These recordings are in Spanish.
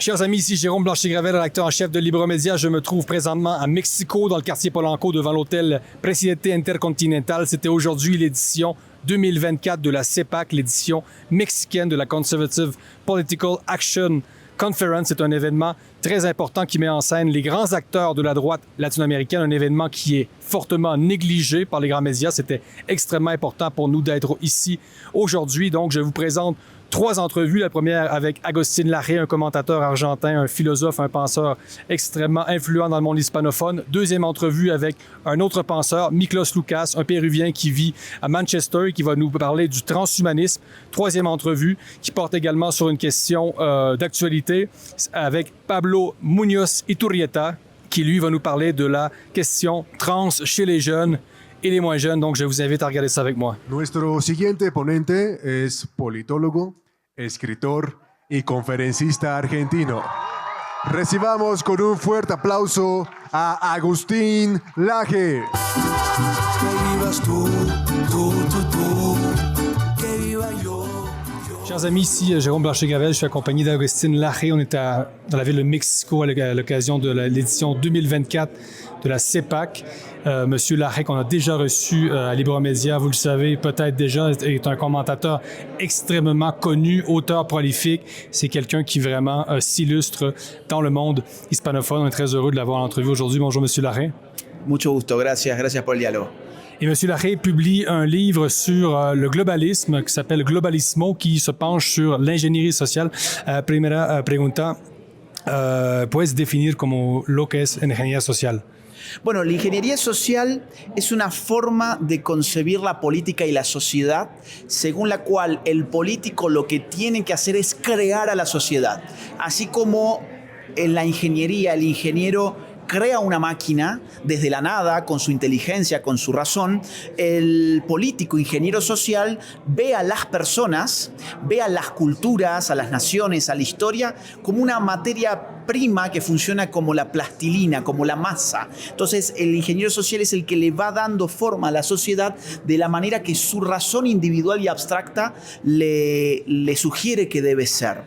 Chers amis, ici Jérôme Blanchet-Gravel, rédacteur en chef de Libromédia. Je me trouve présentement à Mexico, dans le quartier Polanco, devant l'hôtel Presidente Intercontinental. C'était aujourd'hui l'édition 2024 de la CEPAC, l'édition mexicaine de la Conservative Political Action Conference. C'est un événement très important qui met en scène les grands acteurs de la droite latino-américaine, un événement qui est fortement négligé par les grands médias. C'était extrêmement important pour nous d'être ici aujourd'hui. Donc, je vous présente 3 entrevues. La première avec Agustín Laje, un commentateur argentin, un philosophe, un penseur extrêmement influent dans le monde hispanophone. Deuxième entrevue avec un autre penseur, Miklos Loukas, un Péruvien qui vit à Manchester et qui va nous parler du transhumanisme. Troisième entrevue qui porte également sur une question d'actualité avec Pablo Muñoz Iturrieta, qui lui va nous parler de la question trans chez les jeunes et les moins jeunes. Donc, je vous invite à regarder ça avec moi. Nuestro siguiente ponente es politólogo, escritor y conferencista argentino. Recibamos con un fuerte aplauso a Agustín Laje. Que vivas tú, que viva yo. Chers amis, ici Jérôme Blanchet-Gravel, je suis accompagné d'Agustín Laje. On est dans la ville de Mexico à l'occasion de l'édition 2024 de la CEPAC. Monsieur Laje, qu'on a déjà reçu à Libromédia, vous le savez peut-être déjà, est un commentateur extrêmement connu, auteur prolifique. C'est quelqu'un qui vraiment s'illustre dans le monde hispanophone. On est très heureux de l'avoir en entrevue aujourd'hui. Bonjour, Monsieur Laje. Mucho gusto, gracias por el diálogo. Et M. Laje publie un livre sur le globalisme qui s'appelle Globalismo, qui se penche sur l'ingénierie sociale. Primera pregunta, ¿puedes definir como lo que es ingeniería social? Bueno, la ingeniería social es una forma de concebir la política y la sociedad según la cual el político lo que tiene que hacer es crear a la sociedad. Así como en la ingeniería el ingeniero crea una máquina desde la nada, con su inteligencia, con su razón, el político, ingeniero social, ve a las personas, ve a las culturas, a las naciones, a la historia, como una materia prima que funciona como la plastilina, como la masa. Entonces, el ingeniero social es el que le va dando forma a la sociedad de la manera que su razón individual y abstracta le sugiere que debe ser.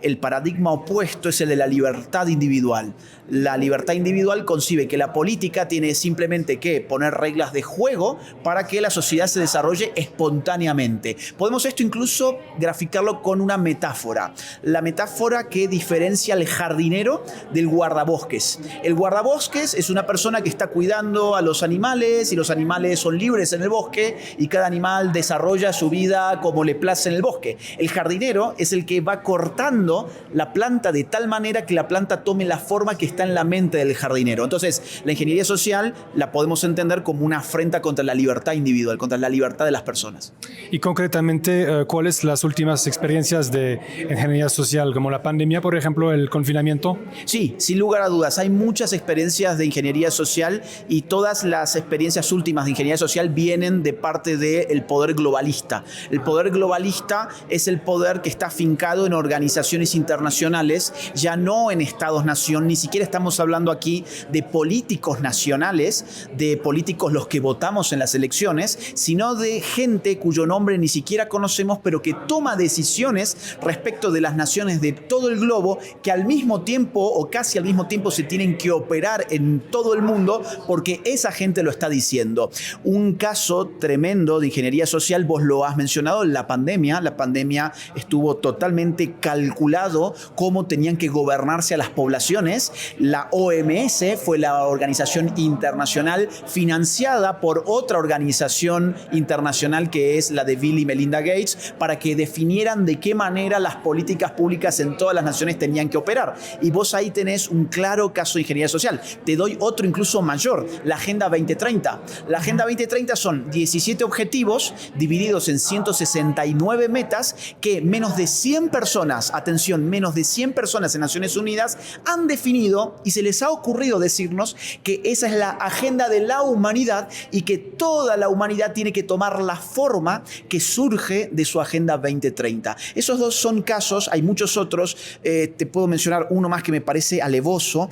El paradigma opuesto es el de la libertad individual. La libertad individual concibe que la política tiene simplemente que poner reglas de juego para que la sociedad se desarrolle espontáneamente. Podemos esto incluso graficarlo con una metáfora. La metáfora que diferencia al jardinero del guardabosques. El guardabosques es una persona que está cuidando a los animales y los animales son libres en el bosque y cada animal desarrolla su vida como le place en el bosque. El jardinero es el que va cortando la planta de tal manera que la planta tome la forma que está en la mente del jardinero. Entonces, la ingeniería social la podemos entender como una afrenta contra la libertad individual, contra la libertad de las personas. Y concretamente, ¿cuáles las últimas experiencias de ingeniería social, como la pandemia, por ejemplo, el confinamiento? Sí, sin lugar a dudas. Hay muchas experiencias de ingeniería social y todas las experiencias últimas de ingeniería social vienen de parte del poder globalista. El poder globalista es el poder que está afincado en organizaciones internacionales, ya no en estados-nación, ni siquiera estamos hablando aquí de políticos nacionales, de políticos los que votamos en las elecciones, sino de gente cuyo nombre ni siquiera conocemos, pero que toma decisiones respecto de las naciones de todo el globo, que al mismo tiempo o casi al mismo tiempo se tienen que operar en todo el mundo porque esa gente lo está diciendo. Un caso tremendo de ingeniería social, vos lo has mencionado, la pandemia. La pandemia estuvo totalmente calculada cómo tenían que gobernarse a las poblaciones. La OMS fue la organización internacional financiada por otra organización internacional que es la de Bill y Melinda Gates para que definieran de qué manera las políticas públicas en todas las naciones tenían que operar. Y vos ahí tenés un claro caso de ingeniería social. Te doy otro incluso mayor, la Agenda 2030. La Agenda 2030 son 17 objetivos divididos en 169 metas que menos de 100 personas, atención, menos de 100 personas en Naciones Unidas han definido y se les ha ocurrido decirnos que esa es la agenda de la humanidad y que toda la humanidad tiene que tomar la forma que surge de su Agenda 2030. Esos dos son casos, hay muchos otros, te puedo mencionar uno más que me parece alevoso,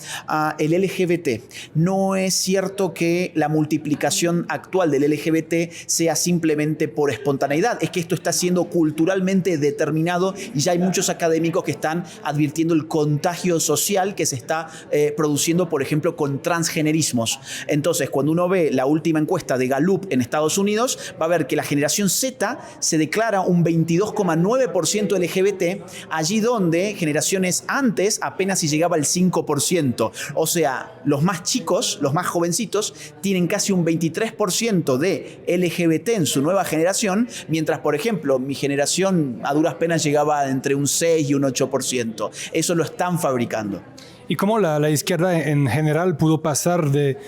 el LGBT. No es cierto que la multiplicación actual del LGBT sea simplemente por espontaneidad, es que esto está siendo culturalmente determinado y ya hay muchos académicos científicos que están advirtiendo el contagio social que se está produciendo, por ejemplo, con transgenerismos. Entonces, cuando uno ve la última encuesta de Gallup en Estados Unidos, va a ver que la generación Z se declara un 22,9% LGBT, allí donde generaciones antes apenas si llegaba al 5%. O sea, los más chicos, los más jovencitos, tienen casi un 23% de LGBT en su nueva generación, mientras, por ejemplo, mi generación a duras penas llegaba entre un 6 y un 8%. Eso lo están fabricando. ¿Y cómo la izquierda en general pudo pasar de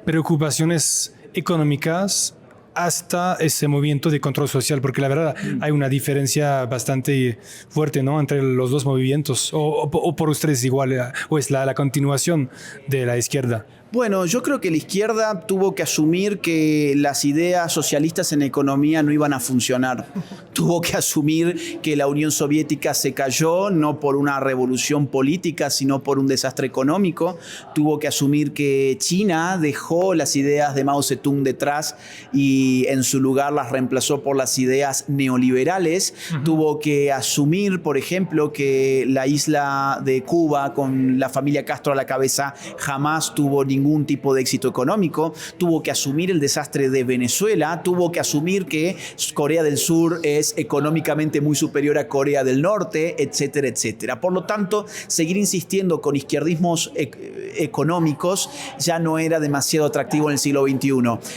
preocupaciones económicas hasta ese movimiento de control social? Porque la verdad hay una diferencia bastante fuerte, ¿no?, entre los dos movimientos. ¿O por ustedes igual, o es la continuación de la izquierda? Bueno, yo creo que la izquierda tuvo que asumir que las ideas socialistas en economía no iban a funcionar. Tuvo que asumir que la Unión Soviética se cayó no por una revolución política, sino por un desastre económico. Tuvo que asumir que China dejó las ideas de Mao Zedong detrás y en su lugar las reemplazó por las ideas neoliberales. Tuvo que asumir, por ejemplo, que la isla de Cuba, con la familia Castro a la cabeza, jamás tuvo ningún tipo de éxito económico. Tuvo que asumir el desastre de Venezuela, tuvo que asumir que Corea del Sur es económicamente muy superior a Corea del Norte, etcétera, etcétera. Por lo tanto, seguir insistiendo con izquierdismos económicos ya no era demasiado atractivo en el siglo XXI.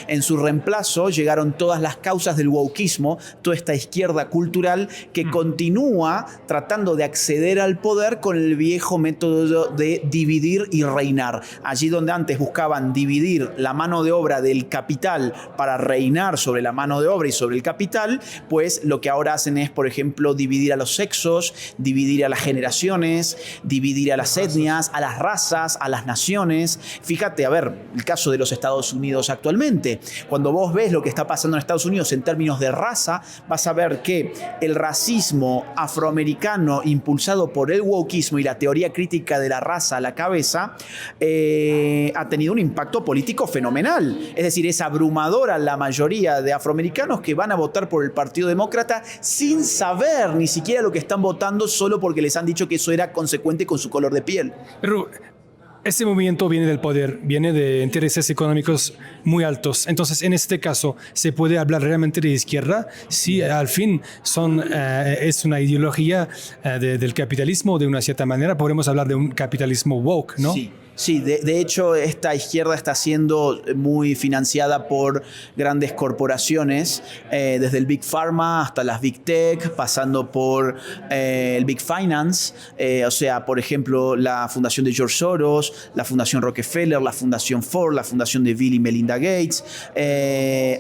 En su reemplazo llegaron todas las causas del wokismo, toda esta izquierda cultural que continúa tratando de acceder al poder con el viejo método de dividir y reinar. Allí donde antes buscaban dividir la mano de obra del capital para reinar sobre la mano de obra y sobre el capital, pues lo que ahora hacen es, por ejemplo, dividir a los sexos, dividir a las generaciones, dividir a las etnias, a las razas, a las naciones. Fíjate, a ver, el caso de los Estados Unidos actualmente. Cuando vos ves lo que está pasando en Estados Unidos en términos de raza, vas a ver que el racismo afroamericano impulsado por el wokismo y la teoría crítica de la raza a la cabeza ha tenido un impacto político fenomenal. Es decir, es abrumadora la mayoría de afroamericanos que van a votar por el Partido Demócrata sin saber ni siquiera lo que están votando, solo porque les han dicho que eso era consecuente con su color de piel. Pero este movimiento viene del poder, viene de intereses económicos muy altos. Entonces, en este caso, ¿se puede hablar realmente de izquierda? Si al fin es una ideología del capitalismo, de una cierta manera, podemos hablar de un capitalismo woke, ¿no? Sí. Sí, de hecho esta izquierda está siendo muy financiada por grandes corporaciones, desde el Big Pharma hasta las Big Tech, pasando por el Big Finance, o sea, por ejemplo, la fundación de George Soros, la fundación Rockefeller, la fundación Ford, la fundación de Bill y Melinda Gates,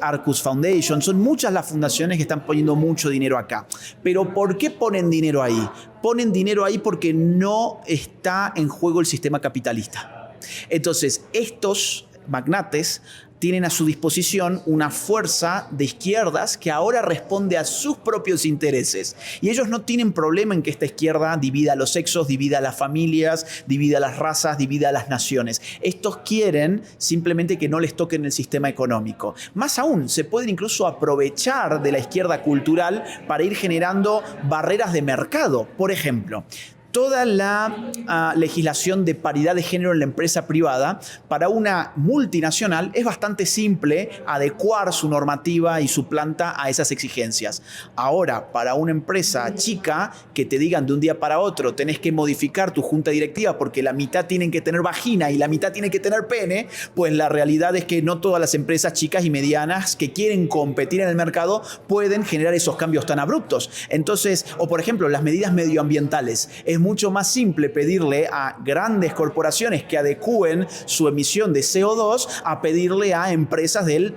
Arcus Foundation. Son muchas las fundaciones que están poniendo mucho dinero acá. Pero ¿por qué ponen dinero ahí? Ponen dinero ahí porque no está en juego el sistema capitalista. Entonces, estos magnates tienen a su disposición una fuerza de izquierdas que ahora responde a sus propios intereses. Y ellos no tienen problema en que esta izquierda divida a los sexos, divida a las familias, divida a las razas, divida a las naciones. Estos quieren simplemente que no les toquen el sistema económico. Más aún, se pueden incluso aprovechar de la izquierda cultural para ir generando barreras de mercado. Por ejemplo, toda la legislación de paridad de género en la empresa privada, para una multinacional es bastante simple adecuar su normativa y su planta a esas exigencias. Ahora, para una empresa chica, que te digan de un día para otro tenés que modificar tu junta directiva porque la mitad tienen que tener vagina y la mitad tiene que tener pene, pues la realidad es que no todas las empresas chicas y medianas que quieren competir en el mercado pueden generar esos cambios tan abruptos. Entonces, o por ejemplo, las medidas medioambientales. Es mucho más simple pedirle a grandes corporaciones que adecúen su emisión de CO2 a pedirle a empresas del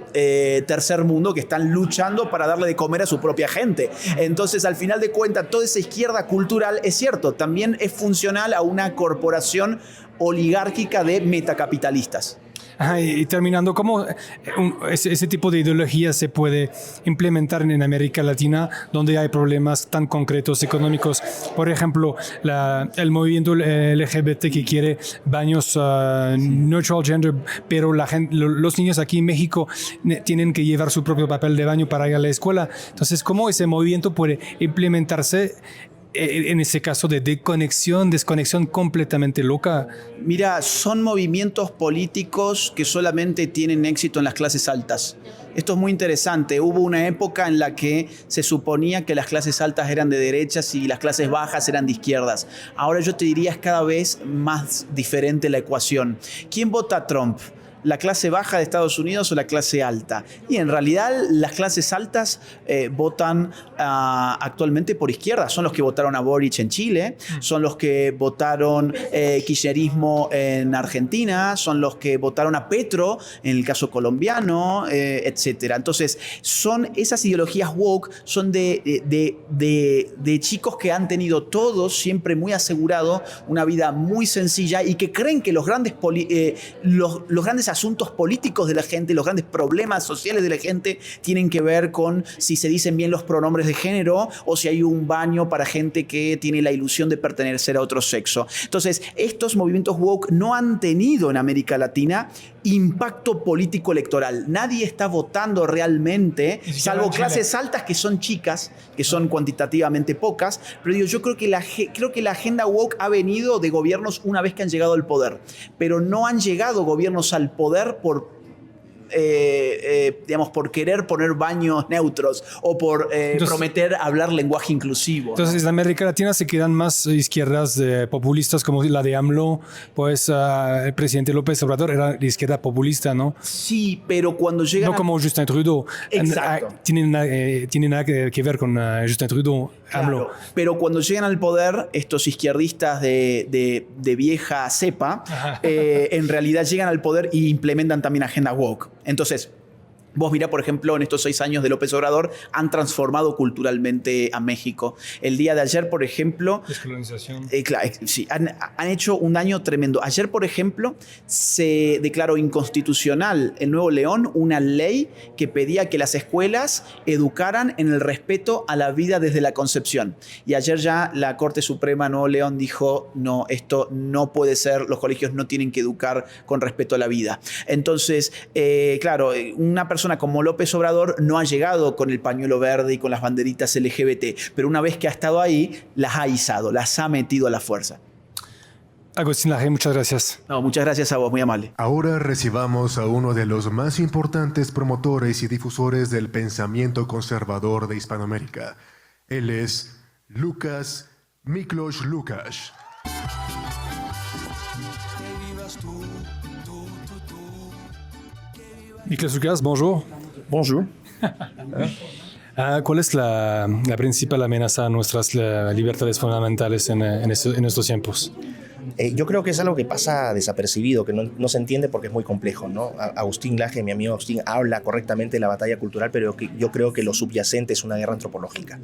tercer mundo que están luchando para darle de comer a su propia gente. Entonces, al final de cuentas, toda esa izquierda cultural, es cierto, también es funcional a una corporación oligárquica de metacapitalistas. Ajá, y terminando, ¿cómo ese tipo de ideología se puede implementar en América Latina, donde hay problemas tan concretos económicos? Por ejemplo, el movimiento LGBT que quiere baños neutral gender, pero los niños aquí en México tienen que llevar su propio papel de baño para ir a la escuela. Entonces, ¿cómo ese movimiento puede implementarse en ese caso de desconexión completamente loca. Mira, son movimientos políticos que solamente tienen éxito en las clases altas. Esto es muy interesante. Hubo una época en la que se suponía que las clases altas eran de derechas y las clases bajas eran de izquierdas. Ahora yo te diría es cada vez más diferente la ecuación. ¿Quién vota a Trump? ¿La clase baja de Estados Unidos o la clase alta? Y en realidad las clases altas votan actualmente por izquierda. Son los que votaron a Boric en Chile, son los que votaron kirchnerismo en Argentina, son los que votaron a Petro en el caso colombiano, etc. Entonces, son esas ideologías woke, son de chicos que han tenido todos siempre muy asegurado una vida muy sencilla y que creen que los grandes asuntos políticos de la gente, los grandes problemas sociales de la gente tienen que ver con si se dicen bien los pronombres de género o si hay un baño para gente que tiene la ilusión de pertenecer a otro sexo. Entonces, estos movimientos woke no han tenido en América Latina impacto político electoral. Nadie está votando realmente, salvo clases altas que son chicas, que son cuantitativamente pocas, pero digo, yo creo que la agenda woke ha venido de gobiernos una vez que han llegado al poder, pero no han llegado gobiernos al poder por querer poner baños neutros o por prometer hablar lenguaje inclusivo. Entonces, en América Latina se quedan más izquierdas populistas como la de AMLO, pues el presidente López Obrador era de izquierda populista, ¿no? Sí, pero cuando llegan... No como Justin Trudeau. Exacto. Tiene nada que ver con Justin Trudeau, AMLO. Claro, pero cuando llegan al poder, estos izquierdistas de vieja cepa, en realidad llegan al poder y implementan también agenda woke. Entonces, vos mirá, por ejemplo, en estos 6 años de López Obrador han transformado culturalmente a México. El día de ayer, por ejemplo... Descolonización. Claro, sí, han hecho un daño tremendo. Ayer, por ejemplo, se declaró inconstitucional en Nuevo León una ley que pedía que las escuelas educaran en el respeto a la vida desde la concepción. Y ayer ya la Corte Suprema de Nuevo León dijo, no, esto no puede ser, los colegios no tienen que educar con respeto a la vida. Entonces, claro, una persona como López Obrador no ha llegado con el pañuelo verde y con las banderitas LGBT, pero una vez que ha estado ahí, las ha izado, las ha metido a la fuerza. Agustín Laje, muchas gracias. No, muchas gracias a vos, muy amable. Ahora recibamos a uno de los más importantes promotores y difusores del pensamiento conservador de Hispanoamérica. Él es Lucas Miklos Lukács. Miklos Lukács, bonjour. Bonjour. ¿Cuál es la principal amenaza a nuestras libertades fundamentales en estos tiempos? Yo creo que es algo que pasa desapercibido, que no se entiende porque es muy complejo, ¿no? Agustín Laje, mi amigo Agustín, habla correctamente de la batalla cultural, pero yo creo que lo subyacente es una guerra antropológica.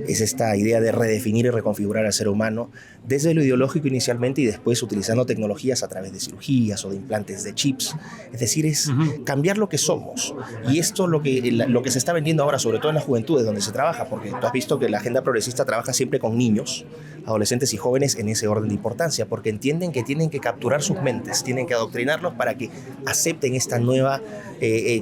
Es esta idea de redefinir y reconfigurar al ser humano desde lo ideológico inicialmente y después utilizando tecnologías a través de cirugías o de implantes de chips. Es decir, es cambiar lo que somos. Y esto lo que se está vendiendo ahora, sobre todo en las juventudes donde se trabaja, porque tú has visto que la agenda progresista trabaja siempre con niños, adolescentes y jóvenes en ese orden de importancia, porque entienden que tienen que capturar sus mentes, tienen que adoctrinarlos para que acepten esta nueva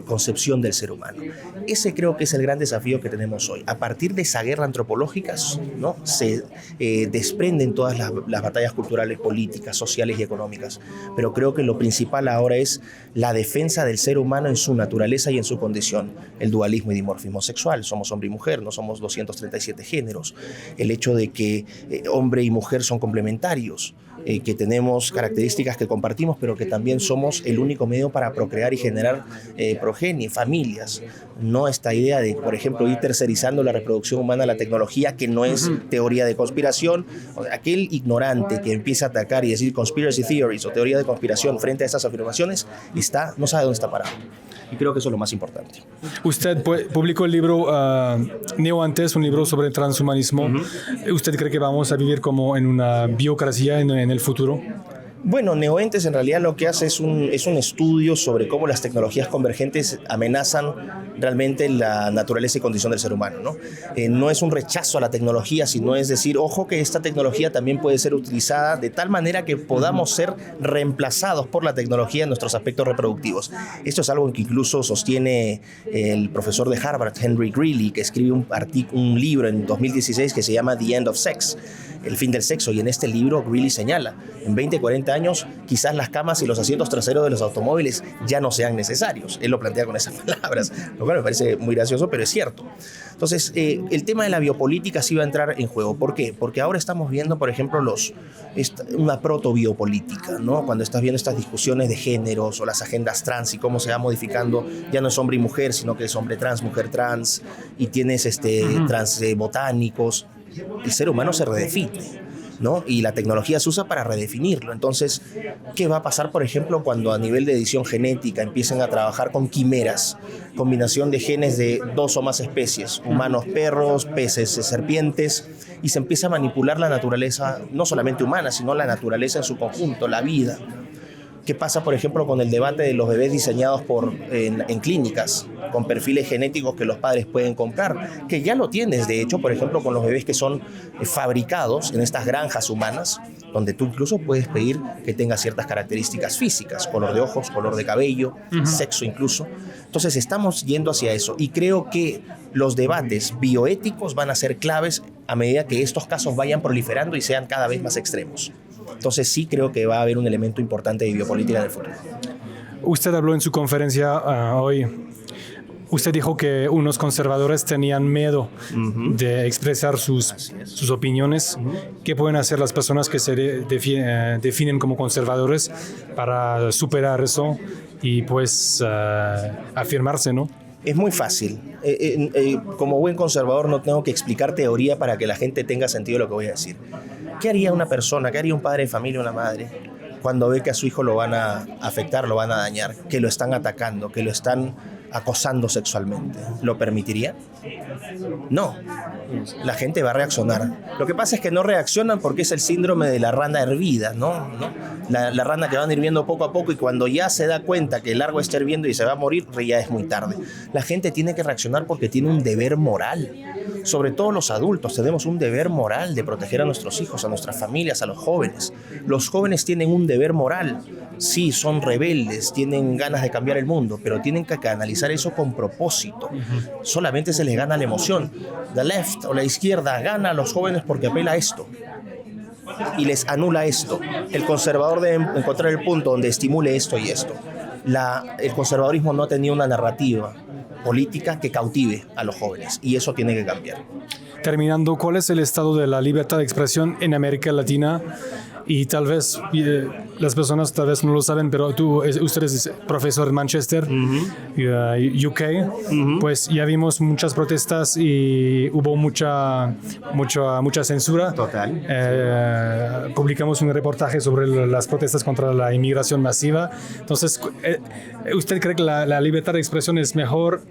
concepción del ser humano. Ese creo que es el gran desafío que tenemos hoy. A partir de esa guerra antropológica, ¿no? Se desprenden todas las batallas culturales, políticas, sociales y económicas, pero creo que lo principal ahora es la defensa del ser humano en su naturaleza y en su condición, el dualismo y dimorfismo sexual, somos hombre y mujer, no somos 237 géneros, el hecho de que hombre y mujer son complementarios, que tenemos características que compartimos, pero que también somos el único medio para procrear y generar progenie, familias. No esta idea de, por ejemplo, ir tercerizando la reproducción humana a la tecnología, que no es teoría de conspiración. Aquel ignorante que empieza a atacar y decir conspiracy theories o teoría de conspiración frente a estas afirmaciones, no sabe dónde está parado. Y creo que eso es lo más importante. Usted publicó el libro Neo Antes, un libro sobre transhumanismo. ¿Usted cree que vamos a vivir como en una biocracia en el futuro? Bueno, Neoentes en realidad lo que hace es un estudio sobre cómo las tecnologías convergentes amenazan realmente la naturaleza y condición del ser humano, ¿no? No es un rechazo a la tecnología, sino es decir, ojo que esta tecnología también puede ser utilizada de tal manera que podamos ser reemplazados por la tecnología en nuestros aspectos reproductivos. Esto es algo que incluso sostiene el profesor de Harvard, Henry Greeley, que escribe un libro en 2016 que se llama The End of Sex, el fin del sexo, y en este libro Greeley señala, en 20, 40 años quizás las camas y los asientos traseros de los automóviles ya no sean necesarios. Él lo plantea con esas palabras, lo cual me parece muy gracioso, pero es cierto. Entonces, el tema de la biopolítica sí va a entrar en juego. ¿Por qué? Porque ahora estamos viendo, por ejemplo, una protobiopolítica, ¿no? Cuando estás viendo estas discusiones de géneros o las agendas trans y cómo se va modificando, ya no es hombre y mujer, sino que es hombre trans, mujer trans, y tienes trans botánicos. El ser humano se redefine, ¿no? Y la tecnología se usa para redefinirlo. Entonces, ¿qué va a pasar, por ejemplo, cuando a nivel de edición genética empiecen a trabajar con quimeras, combinación de genes de 2 o más especies, humanos, perros, peces, serpientes, y se empieza a manipular la naturaleza, no solamente humana, sino la naturaleza en su conjunto, la vida? ¿Qué pasa, por ejemplo, con el debate de los bebés diseñados en clínicas, con perfiles genéticos que los padres pueden comprar? Que ya lo tienes, de hecho, por ejemplo, con los bebés que son fabricados en estas granjas humanas, donde tú incluso puedes pedir que tenga ciertas características físicas, color de ojos, color de cabello, sexo incluso. Entonces estamos yendo hacia eso, y creo que los debates bioéticos van a ser claves a medida que estos casos vayan proliferando y sean cada vez más extremos. Entonces sí creo que va a haber un elemento importante de biopolítica en el futuro. Usted habló en su conferencia hoy. Usted dijo que unos conservadores tenían miedo de expresar sus opiniones. ¿Qué pueden hacer las personas que se definen como conservadores para superar eso y pues afirmarse, ¿no? Es muy fácil. Como buen conservador no tengo que explicar teoría para que la gente tenga sentido lo que voy a decir. ¿Qué haría una persona, qué haría un padre de familia, una madre, cuando ve que a su hijo lo van a afectar, lo van a dañar, que lo están atacando, que lo están acosando sexualmente? ¿Lo permitiría? No. La gente va a reaccionar. Lo que pasa es que no reaccionan porque es el síndrome de la rana hervida, ¿no? La rana que van hirviendo poco a poco, y cuando ya se da cuenta que el largo está hirviendo y se va a morir, ya es muy tarde. La gente tiene que reaccionar porque tiene un deber moral. Sobre todo los adultos tenemos un deber moral de proteger a nuestros hijos, a nuestras familias, a los jóvenes. Los jóvenes tienen un deber moral. Sí, son rebeldes, tienen ganas de cambiar el mundo, pero tienen que canalizar eso con propósito. Solamente se les gana la emoción. The left o la izquierda gana a los jóvenes porque apela a esto y les anula esto. El conservador debe encontrar el punto donde estimule esto y esto. El conservadurismo no ha tenido una narrativa política que cautive a los jóvenes, y eso tiene que cambiar. Terminando, ¿cuál es el estado de la libertad de expresión en América Latina? Y tal vez las personas tal vez no lo saben, pero usted es profesor en Manchester, UK, pues ya vimos muchas protestas y hubo mucha censura. Total. Publicamos un reportaje sobre las protestas contra la inmigración masiva. Entonces, ¿usted cree que la libertad de expresión es mejor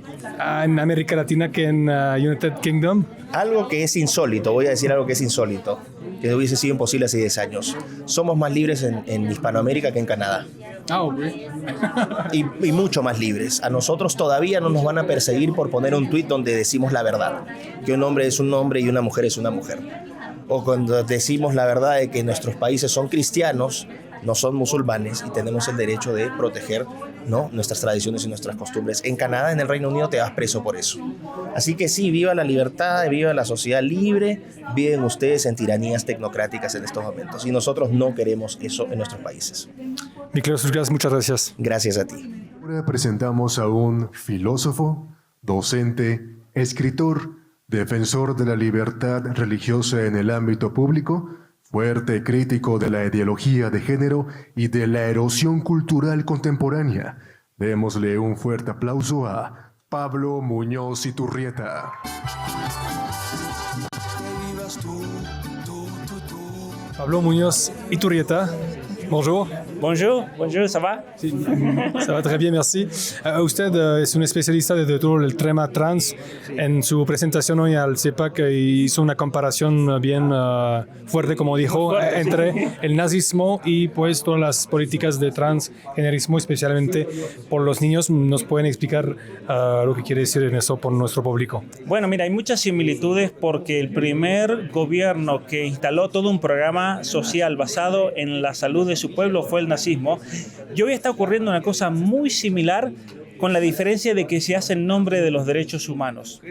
en América Latina que en United Kingdom? Algo que es insólito, voy a decir algo que es insólito, que hubiese sido imposible hace 10 años. Somos más libres en Hispanoamérica que en Canadá. y mucho más libres. A nosotros todavía no nos van a perseguir por poner un tuit donde decimos la verdad, que un hombre es un hombre y una mujer es una mujer. O cuando decimos la verdad de que nuestros países son cristianos, no son musulmanes, y tenemos el derecho de proteger, ¿no?, nuestras tradiciones y nuestras costumbres. En Canadá, en el Reino Unido, te vas preso por eso. Así que sí, viva la libertad, viva la sociedad libre. Viven ustedes en tiranías tecnocráticas en estos momentos, y nosotros no queremos eso en nuestros países. Miklos Lukas, muchas gracias. Gracias a ti. Ahora presentamos a un filósofo, docente, escritor, defensor de la libertad religiosa en el ámbito público, fuerte crítico de la ideología de género y de la erosión cultural contemporánea. Démosle un fuerte aplauso a Pablo Muñoz Iturrieta. Pablo Muñoz Iturrieta, Bonjour. Bonjour, ça va? Sí, ça va très bien, merci. Usted es un especialista de todo el tema trans. En su presentación hoy al CEPAC hizo una comparación bien fuerte, como dijo, entre el nazismo y pues todas las políticas de transgenerismo, especialmente por los niños. ¿Nos pueden explicar lo que quiere decir en eso por nuestro público? Bueno, mira, hay muchas similitudes porque el primer gobierno que instaló todo un programa social basado en la salud de su pueblo fue el nazismo. Y hoy está ocurriendo una cosa muy similar, con la diferencia de que se hace en nombre de los derechos humanos.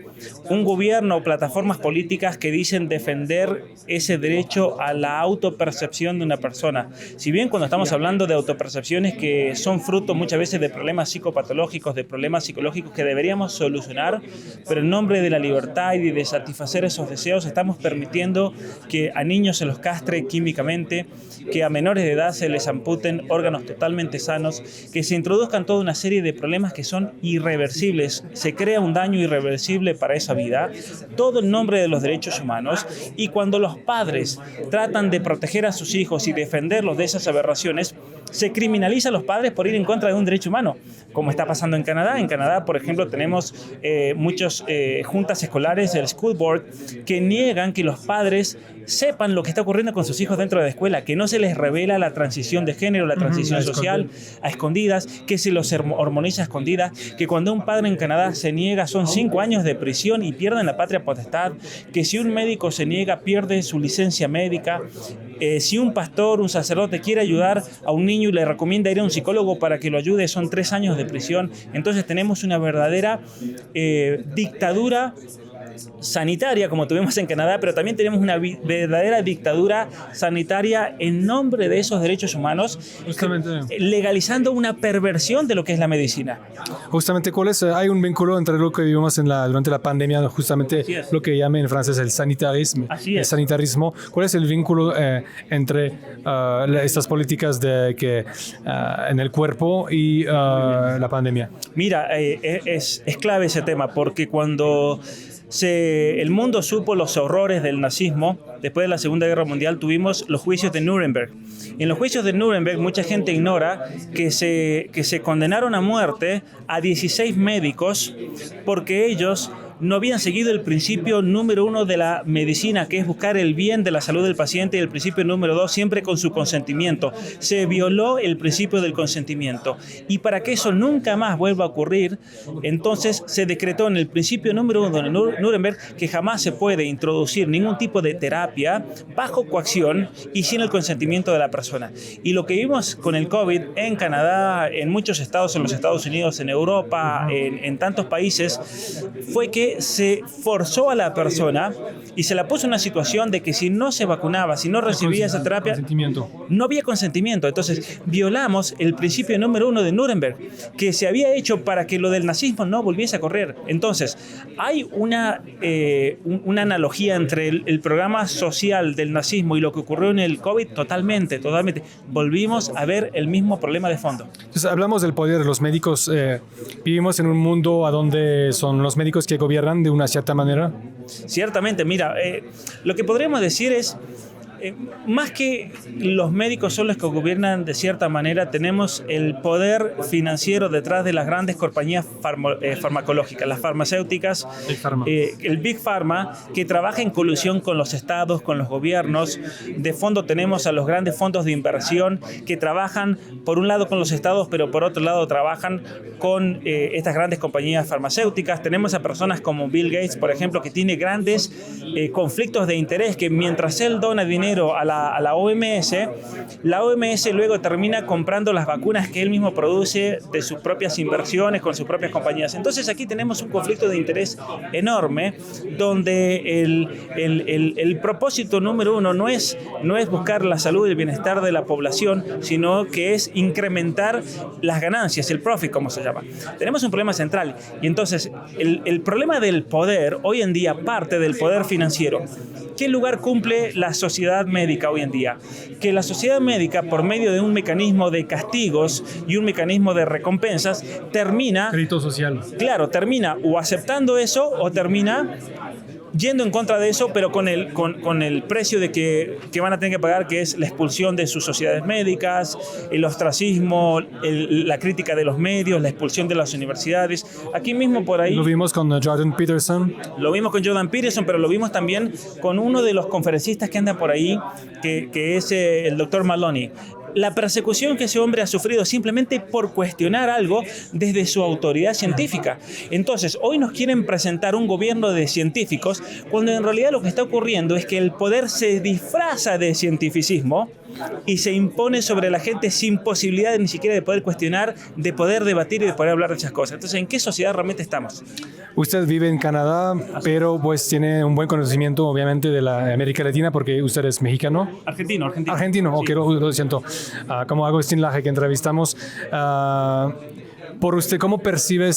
Un gobierno o plataformas políticas que dicen defender ese derecho a la autopercepción de una persona. Si bien cuando estamos hablando de autopercepciones que son fruto muchas veces de problemas psicopatológicos, de problemas psicológicos que deberíamos solucionar, pero en nombre de la libertad y de satisfacer esos deseos estamos permitiendo que a niños se los castre químicamente, que a menores de edad se les amputen órganos totalmente sanos, que se introduzcan toda una serie de problemas que son irreversibles. Se crea un daño irreversible para esa vida, todo en nombre de los derechos humanos. Y cuando los padres tratan de proteger a sus hijos y defenderlos de esas aberraciones, se criminaliza a los padres por ir en contra de un derecho humano, como está pasando en Canadá. En Canadá, por ejemplo, tenemos muchas juntas escolares, el School Board, que niegan que los padres sepan lo que está ocurriendo con sus hijos dentro de la escuela, que no se les revela la transición de género, la transición social a escondidas, que se los hormoniza a escondidas, que cuando un padre en Canadá se niega son 5 años de prisión y pierden la patria potestad, que si un médico se niega pierde su licencia médica, si un pastor, un sacerdote quiere ayudar a un niño y le recomienda ir a un psicólogo para que lo ayude, son 3 años de prisión. Entonces tenemos una verdadera dictadura sanitaria, como tuvimos en Canadá, pero también tenemos una verdadera dictadura sanitaria en nombre de esos derechos humanos, legalizando una perversión de lo que es la medicina. Justamente, hay un vínculo entre lo que vivimos durante la pandemia, justamente lo que llaman en francés el sanitarismo. El sanitarismo. ¿Cuál es el vínculo entre estas políticas en el cuerpo y la pandemia? Mira, es clave ese tema, porque cuando el mundo supo los horrores del nazismo, después de la Segunda Guerra Mundial tuvimos los juicios de Nuremberg. En los juicios de Nuremberg mucha gente ignora que se condenaron a muerte a 16 médicos porque ellos no habían seguido el principio número 1 de la medicina, que es buscar el bien de la salud del paciente, y el principio número 2, siempre con su consentimiento. Se violó el principio del consentimiento. Y para que eso nunca más vuelva a ocurrir, entonces se decretó en el principio número 1 de Nuremberg que jamás se puede introducir ningún tipo de terapia bajo coacción y sin el consentimiento de la persona. Y lo que vimos con el COVID en Canadá, en muchos estados, en los Estados Unidos, en Europa, en tantos países, fue que se forzó a la persona y se la puso en una situación de que si no se vacunaba, si no recibía esa terapia, no había consentimiento. Entonces violamos el principio número 1 de Nuremberg, que se había hecho para que lo del nazismo no volviese a correr. Entonces hay una analogía entre el programa social del nazismo y lo que ocurrió en el COVID. Totalmente. Volvimos a ver el mismo problema de fondo. Entonces, hablamos del poder de los médicos. Vivimos en un mundo a donde son los médicos que gobiernan de una cierta manera. Ciertamente, mira, lo que podríamos decir es, más que los médicos son los que gobiernan de cierta manera, tenemos el poder financiero detrás de las grandes compañías farmacológicas, las farmacéuticas, el Big Pharma, que trabaja en colusión con los estados, con los gobiernos. De fondo tenemos a los grandes fondos de inversión que trabajan por un lado con los estados, pero por otro lado trabajan con estas grandes compañías farmacéuticas. Tenemos a personas como Bill Gates, por ejemplo, que tiene grandes conflictos de interés, que mientras él dona dinero a la OMS, la OMS luego termina comprando las vacunas que él mismo produce de sus propias inversiones con sus propias compañías. Entonces aquí tenemos un conflicto de interés enorme, donde el propósito número 1 no es buscar la salud y el bienestar de la población, sino que es incrementar las ganancias, el profit, como se llama. Tenemos un problema central, y entonces el problema del poder hoy en día parte del poder financiero. ¿Qué lugar cumple la sociedad médica hoy en día? Que la sociedad médica, por medio de un mecanismo de castigos y un mecanismo de recompensas, termina... Crédito social. Claro, termina o aceptando eso o termina yendo en contra de eso, pero con el precio de que van a tener que pagar, que es la expulsión de sus sociedades médicas, el ostracismo, la crítica de los medios, la expulsión de las universidades. Aquí mismo por ahí... Lo vimos con Jordan Peterson. Lo vimos con Jordan Peterson, pero lo vimos también con uno de los conferencistas que anda por ahí, que es el doctor Maloney. La persecución que ese hombre ha sufrido simplemente por cuestionar algo desde su autoridad científica. Entonces, hoy nos quieren presentar un gobierno de científicos, cuando en realidad lo que está ocurriendo es que el poder se disfraza de cientificismo y se impone sobre la gente sin posibilidad ni siquiera de poder cuestionar, de poder debatir y de poder hablar de esas cosas. Entonces, ¿en qué sociedad realmente estamos? Usted vive en Canadá, pero pues tiene un buen conocimiento obviamente de la América Latina porque usted es mexicano. Argentino. Argentino, ok, Sí. Lo siento. Como Agustín Laje que entrevistamos. Por usted, ¿cómo percibe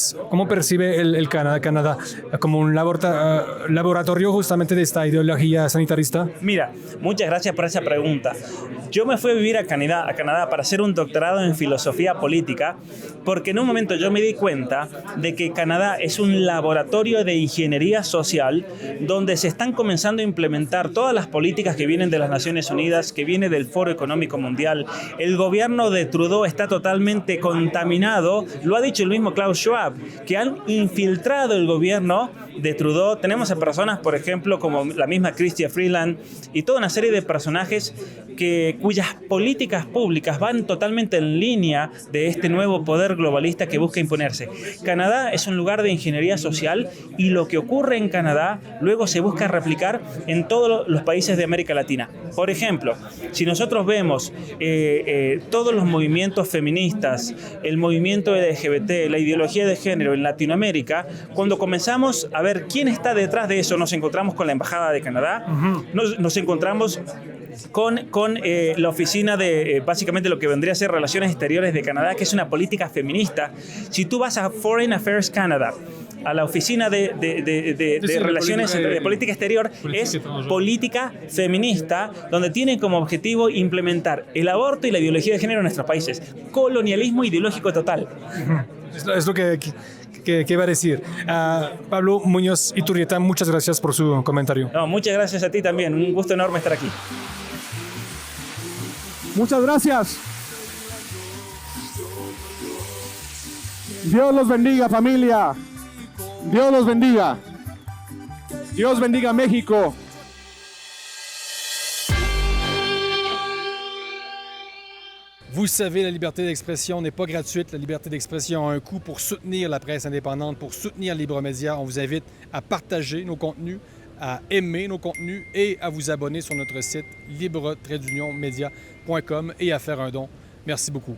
el Canadá? ¿Como un laboratorio justamente de esta ideología sanitarista? Mira, muchas gracias por esa pregunta. Yo me fui a vivir a Canadá para hacer un doctorado en filosofía política, porque en un momento yo me di cuenta de que Canadá es un laboratorio de ingeniería social donde se están comenzando a implementar todas las políticas que vienen de las Naciones Unidas, que viene del Foro Económico Mundial. El gobierno de Trudeau está totalmente contaminado. Lo ha dicho el mismo Klaus Schwab, que han infiltrado el gobierno de Trudeau. Tenemos a personas, por ejemplo, como la misma Chrystia Freeland y toda una serie de personajes cuyas políticas públicas van totalmente en línea de este nuevo poder globalista que busca imponerse. Canadá es un lugar de ingeniería social y lo que ocurre en Canadá luego se busca replicar en todos los países de América Latina. Por ejemplo, si nosotros vemos todos los movimientos feministas, el movimiento LGBT, la ideología de género en Latinoamérica, cuando comenzamos a ver quién está detrás de eso, nos encontramos con la Embajada de Canadá, nos encontramos con la oficina de básicamente lo que vendría a ser Relaciones Exteriores de Canadá, que es una política feminista. Si tú vas a Foreign Affairs Canada, a la oficina de relaciones de política exterior, es política feminista, donde tiene como objetivo implementar el aborto y la ideología de género en nuestros países. Colonialismo ideológico total. Es lo que iba a decir. Pablo Muñoz Iturrieta, muchas gracias por su comentario. No, muchas gracias a ti también. Un gusto enorme estar aquí. Muchas gracias. Dios los bendiga, familia. Dios los bendiga. Dios bendiga México. Vous le savez, la liberté d'expression n'est pas gratuite. La liberté d'expression a un coût. Pour soutenir la presse indépendante, pour soutenir Libre Média, on vous invite à partager nos contenus, à aimer nos contenus et à vous abonner sur notre site libre-media.com et à faire un don. Merci beaucoup.